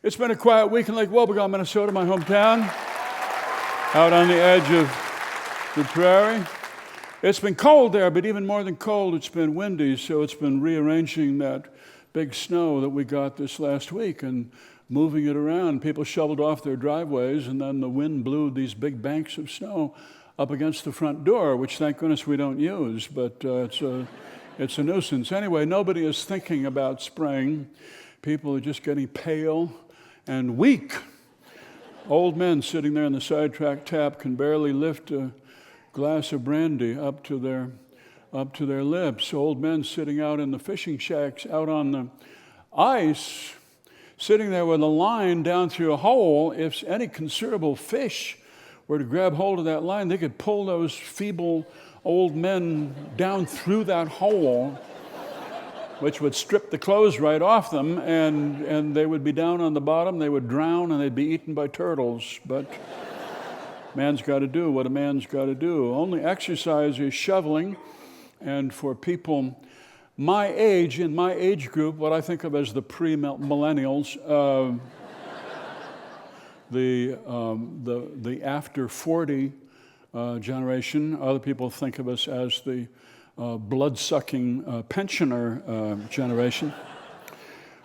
It's been a quiet week in Lake Wobegon, Minnesota, my hometown, out on the edge of the prairie. It's been cold there, but even more than cold, it's been windy, so it's been rearranging that big snow that we got this last week and moving it around. People shoveled off their driveways, and then the wind blew these big banks of snow up against the front door, which thank goodness we don't use, but it's a nuisance. Anyway, nobody is thinking about spring. People are just getting pale and weak. Old men sitting there in the sidetrack tap can barely lift a glass of brandy up to their lips. Old men sitting out in the fishing shacks out on the ice, sitting there with a line down through a hole. If any considerable fish were to grab hold of that line, they could pull those feeble old men down through that hole, which would strip the clothes right off them, and they would be down on the bottom, they would drown, and they'd be eaten by turtles. But man's got to do what a man's got to do. Only exercise is shoveling, and for people my age, in my age group, what I think of as the pre-millennials, the after 40 generation. Other people think of us as the blood-sucking pensioner generation.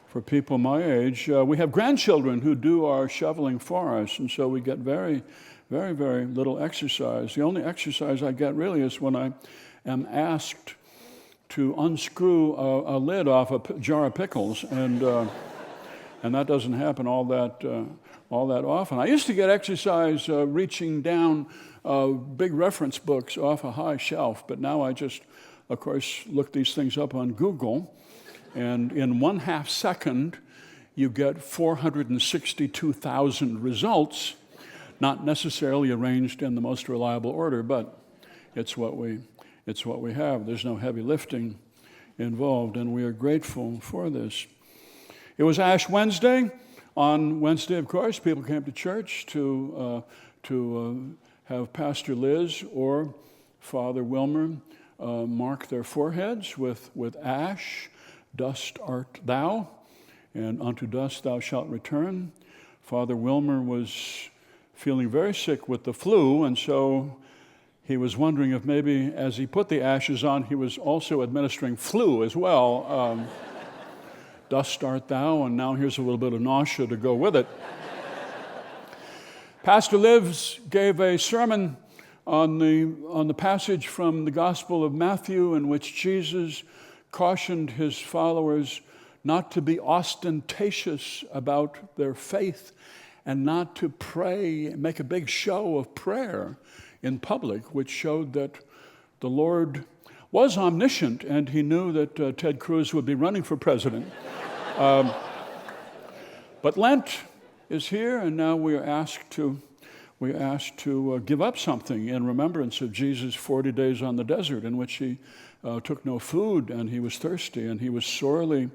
For people my age, we have grandchildren who do our shoveling for us, and so we get very, very, very little exercise. The only exercise I get really is when I am asked to unscrew a lid off a jar of pickles, and that doesn't happen all that often. I used to get exercise reaching down big reference books off a high shelf, but now I just, of course, look these things up on Google, and in 1/2 second, you get 462,000 results, not necessarily arranged in the most reliable order, but it's what we have. There's no heavy lifting involved, and we are grateful for this. It was Ash Wednesday. On Wednesday, of course, people came to church to have Pastor Liz or Father Wilmer mark their foreheads with ash. Dust art thou, and unto dust thou shalt return. Father Wilmer was feeling very sick with the flu, and so he was wondering if maybe as he put the ashes on, he was also administering flu as well. Dust art thou, and now here's a little bit of nausea to go with it. Pastor Lives gave a sermon on the passage from the Gospel of Matthew in which Jesus cautioned his followers not to be ostentatious about their faith and not to pray, make a big show of prayer in public, which showed that the Lord was omniscient and he knew that Ted Cruz would be running for president. But Lent is here, and now we are asked to give up something in remembrance of Jesus' 40 days on the desert, in which he took no food, and he was thirsty, and he was sorely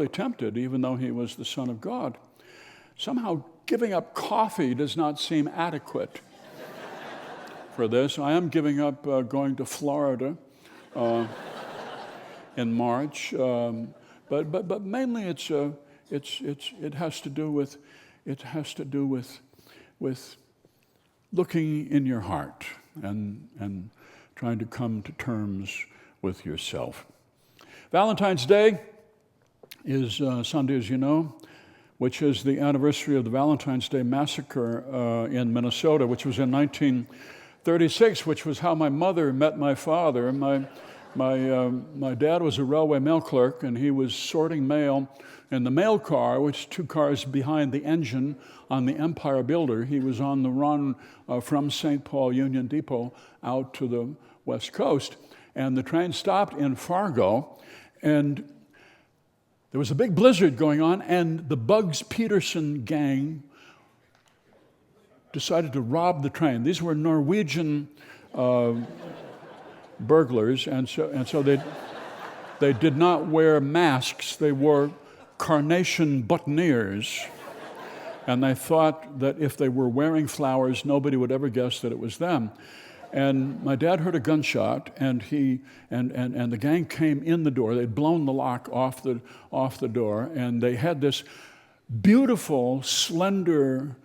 tempted, even though he was the Son of God. Somehow giving up coffee does not seem adequate for this. I am giving up going to Florida in March, but mainly it has to do with looking in your heart and trying to come to terms with yourself. Valentine's Day is Sunday, as you know, which is the anniversary of the Valentine's Day massacre in Minnesota, which was in 1936, which was how my mother met my father. My dad was a railway mail clerk, and he was sorting mail in the mail car, which 2 cars behind the engine on the Empire Builder. He was on the run from St. Paul Union Depot out to the West Coast, and the train stopped in Fargo, and there was a big blizzard going on, and the Bugs Peterson gang decided to rob the train. These were Norwegian burglars, and so they did not wear masks. They wore carnation buttonniers, and they thought that if they were wearing flowers, nobody would ever guess that it was them. And my dad heard a gunshot, and the gang came in the door. They'd blown the lock off the door, and they had this beautiful, slender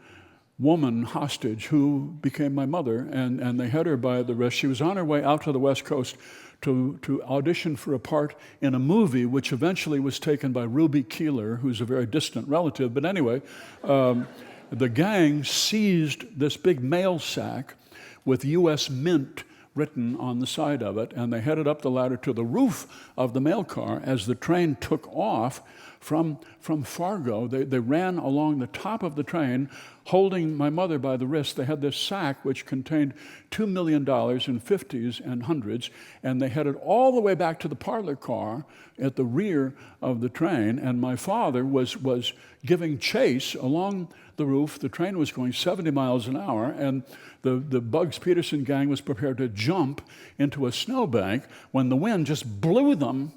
woman hostage who became my mother, and they had her by the wrist. She was on her way out to the West Coast to audition for a part in a movie which eventually was taken by Ruby Keillor, who's a very distant relative. But anyway, the gang seized this big mail sack with U.S. Mint written on the side of it, and they headed up the ladder to the roof of the mail car. As the train took off from Fargo, they ran along the top of the train, holding my mother by the wrist. They had this sack which contained $2 million in 50s and hundreds, and they headed all the way back to the parlor car at the rear of the train, and my father was giving chase along the roof. The train was going 70 miles an hour, and the Bugs Peterson gang was prepared to jump into a snowbank when the wind just blew them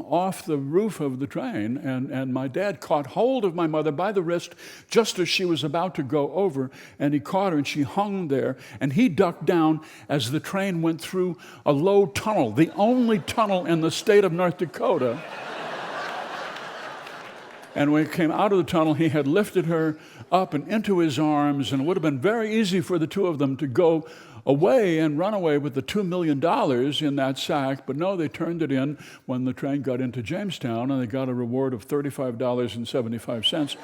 off the roof of the train, and my dad caught hold of my mother by the wrist just as she was about to go over, and he caught her, and she hung there, and he ducked down as the train went through a low tunnel, the only tunnel in the state of North Dakota. And when he came out of the tunnel, he had lifted her up and into his arms, and it would have been very easy for the two of them to go away and run away with the $2 million in that sack. But no, they turned it in when the train got into Jamestown, and they got a reward of $35.75,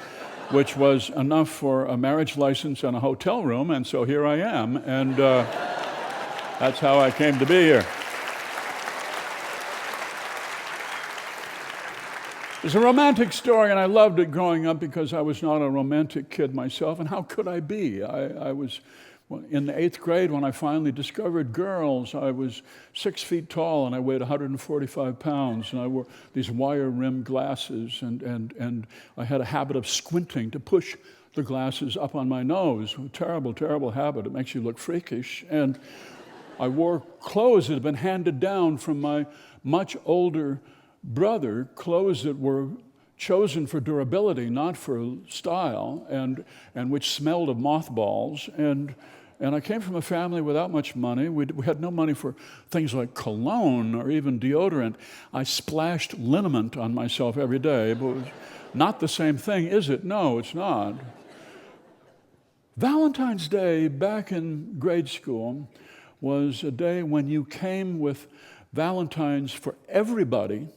which was enough for a marriage license and a hotel room. And so here I am, and that's how I came to be here. It's a romantic story, and I loved it growing up because I was not a romantic kid myself, and how could I be? I was in the 8th grade when I finally discovered girls. I was 6 feet tall, and I weighed 145 pounds, and I wore these wire-rimmed glasses, and I had a habit of squinting to push the glasses up on my nose. A terrible, terrible habit. It makes you look freakish. And I wore clothes that had been handed down from my much older brother, clothes that were chosen for durability, not for style, and which smelled of mothballs. And I came from a family without much money. We had no money for things like cologne or even deodorant. I splashed liniment on myself every day, but it was not the same thing, is it? No, it's not. Valentine's Day back in grade school was a day when you came with Valentines for everybody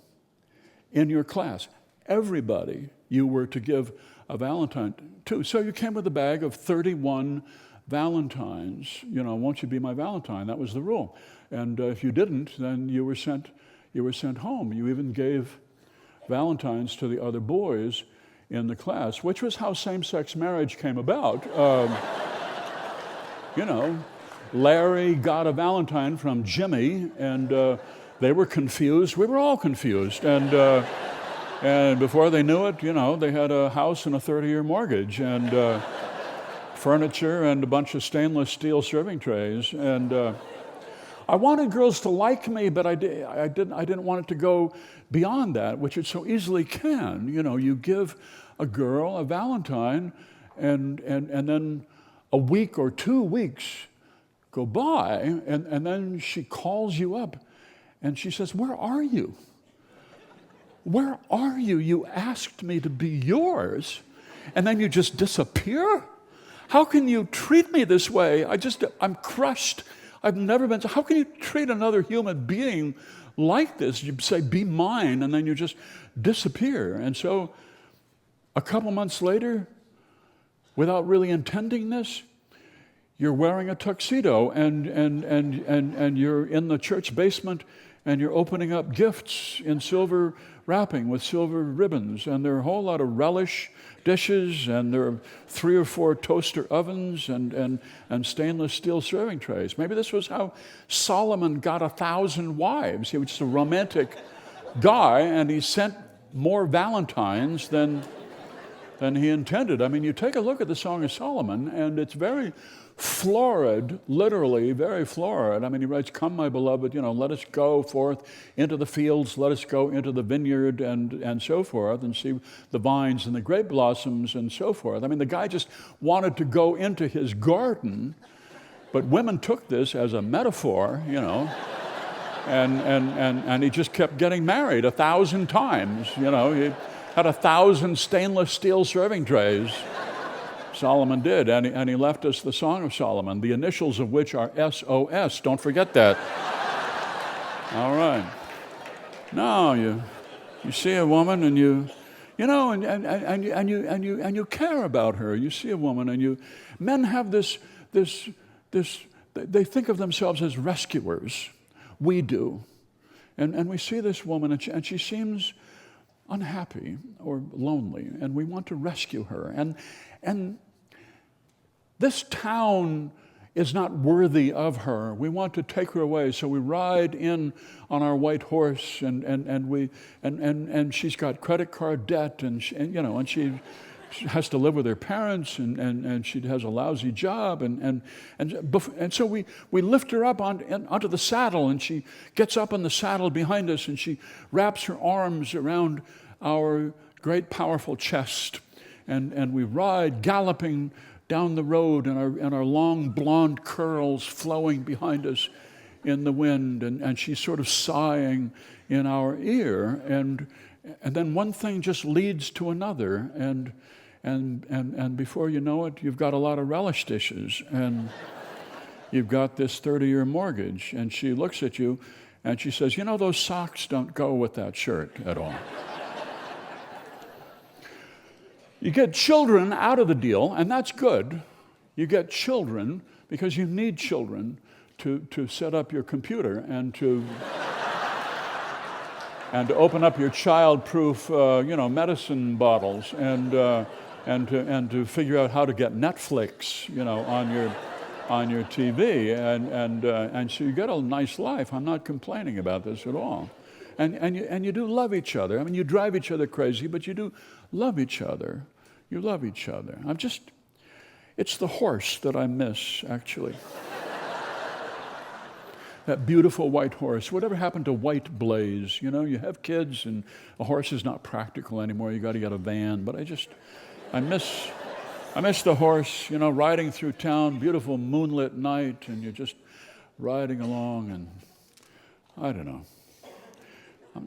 in your class. Everybody you were to give a Valentine to. So you came with a bag of 31 Valentines. You know, won't you be my Valentine? That was the rule. And if you didn't, then you were sent home. You even gave Valentines to the other boys in the class, which was how same-sex marriage came about. You know, Larry got a Valentine from Jimmy, and they were confused. We were all confused. And before they knew it, you know, they had a house and a 30-year mortgage, and furniture and a bunch of stainless steel serving trays. And I wanted girls to like me, but I didn't want it to go beyond that, which it so easily can. You know, you give a girl a Valentine, and then a week or 2 weeks go by, and then she calls you up, and she says, "Where are you? Where are you? You asked me to be yours, and then you just disappear? How can you treat me this way? I'm crushed. I've never been, how can you treat another human being like this? You say, be mine, and then you just disappear." And so a couple months later, without really intending this, you're wearing a tuxedo, and you're in the church basement, and you're opening up gifts in silver wrapping with silver ribbons, and there are a whole lot of relish dishes, and there are 3 or 4 toaster ovens and stainless steel serving trays. Maybe this was how Solomon got 1,000 wives. He was just a romantic guy, and he sent more Valentines than he intended. I mean, you take a look at the Song of Solomon, and it's very florid, literally very florid. I mean, he writes, "Come, my beloved, let us go forth into the fields, let us go into the vineyard," and so forth, and see the vines and the grape blossoms and so forth. I mean, the guy just wanted to go into his garden, but women took this as a metaphor, and he just kept getting married 1,000 times. Had 1,000 stainless steel serving trays. Solomon did, and he left us the Song of Solomon, the initials of which are SOS. Don't forget that. All right. Now you see a woman and you care about her. You see a woman and men have this. They think of themselves as rescuers. We do, and we see this woman and she seems unhappy or lonely, and we want to rescue her. And this town is not worthy of her. We want to take her away, so we ride in on our white horse, and she's got credit card debt, and she has to live with her parents, and she has a lousy job, and so we lift her up onto the saddle, and she gets up on the saddle behind us, and she wraps her arms around our great powerful chest, and we ride galloping down the road, and our long blonde curls flowing behind us in the wind, and she's sort of sighing in our ear, and then one thing just leads to another, and before you know it, you've got a lot of relish dishes, and you've got this 30-year mortgage, and she looks at you and she says, those socks don't go with that shirt at all. You get children out of the deal, and that's good. You get children because you need children to set up your computer and to open up your child-proof, medicine bottles, and to figure out how to get Netflix, on your TV, and so you get a nice life. I'm not complaining about this at all. And you do love each other. I mean, you drive each other crazy, but you do love each other. You love each other. It's the horse that I miss, actually. That beautiful white horse. Whatever happened to White Blaze? You have kids, and a horse is not practical anymore. You got to get a van. But I miss the horse, riding through town, beautiful moonlit night, and you're just riding along, and I don't know. I'm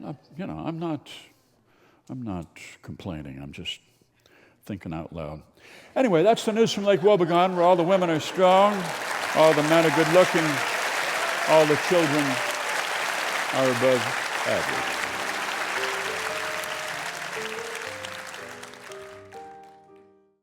not complaining. I'm just thinking out loud. Anyway, that's the news from Lake Wobegon, where all the women are strong, all the men are good looking, all the children are above average.